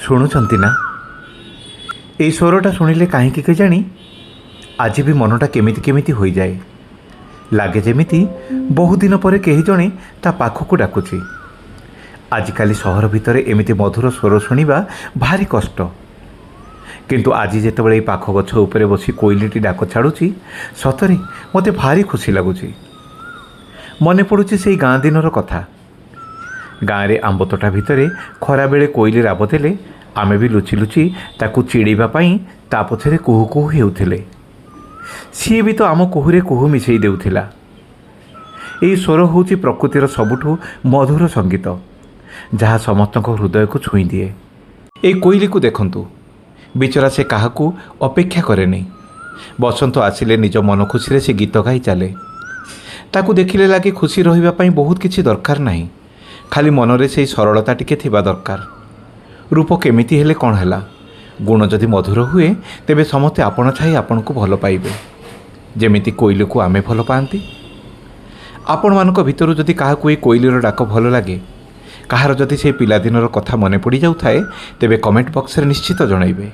ଶୁଣୁଛନ୍ତି ନା? ଏଇ ସ୍ୱରଟା ଶୁଣିଲେ କାହିଁକି କେଜାଣି ଆଜି ବି ମନଟା କେମିତି କେମିତି ହୋଇଯାଏ। ଲାଗେ ଯେମିତି ବହୁଦିନ ପରେ କେହି ଜଣେ ତା ପାଖକୁ ଡାକୁଛି। ଆଜିକାଲି ସହର ଭିତରେ ଏମିତି ମଧୁର ସ୍ୱର ଶୁଣିବା ଭାରି କଷ୍ଟ। କିନ୍ତୁ ଆଜି ଯେତେବେଳେ ଏଇ ପାଖ ଗଛ ଉପରେ ବସି କୋଇଲିଟି ଡାକ ଛାଡ଼ୁଛି, ସତରେ ମୋତେ ଭାରି ଖୁସି ଲାଗୁଛି। ମନେ ପଡ଼ୁଛି ସେଇ ଗାଁ ଦିନର କଥା। ଗାଁରେ ଆମ୍ବ ତୋଟା ଭିତରେ ଖରାବେଳେ କୋଇଲି ରାବ ଦେଲେ ଆମେ ବି ଲୁଚି ଲୁଚି ତାକୁ ଚିଡ଼େଇବା ପାଇଁ ତା ପଛରେ କୁହୁ କୁହୁ ହେଉଥିଲେ। ସିଏ ବି ତ ଆମ କୁହୁରେ କୁହୁ ମିଶାଇ ଦେଉଥିଲା। ଏଇ ସ୍ୱର ହେଉଛି ପ୍ରକୃତିର ସବୁଠୁ ମଧୁର ସଙ୍ଗୀତ, ଯାହା ସମସ୍ତଙ୍କ ହୃଦୟକୁ ଛୁଇଁ ଦିଏ। ଏଇ କୋଇଲିକୁ ଦେଖନ୍ତୁ, ବିଚରା ସେ କାହାକୁ ଅପେକ୍ଷା କରେନି। ବସନ୍ତ ଆସିଲେ ନିଜ ମନ ଖୁସିରେ ସେ ଗୀତ ଗାଇ ଚାଲେ। ତାକୁ ଦେଖିଲେ ଲାଗେ ଖୁସି ରହିବା ପାଇଁ ବହୁତ କିଛି ଦରକାର ନାହିଁ, ଖାଲି ମନରେ ସେଇ ସରଳତା ଟିକେ ଥିବା ଦରକାର। ରୂପ କେମିତି ହେଲେ କ'ଣ ହେଲା, ଗୁଣ ଯଦି ମଧୁର ହୁଏ ତେବେ ସମସ୍ତେ ଆପଣ ଛାଇ ଆପଣଙ୍କୁ ଭଲ ପାଇବେ, ଯେମିତି କୋଇଲିକୁ ଆମେ ଭଲ ପାଆନ୍ତି। ଆପଣମାନଙ୍କ ଭିତରୁ ଯଦି କାହାକୁ ଏଇ କୋଇଲିର ଡାକ ଭଲ ଲାଗେ, କାହାର ଯଦି ସେ ପିଲାଦିନର କଥା ମନେ ପଡ଼ିଯାଉଥାଏ, ତେବେ କମେଣ୍ଟ ବକ୍ସରେ ନିଶ୍ଚିତ ଜଣାଇବେ।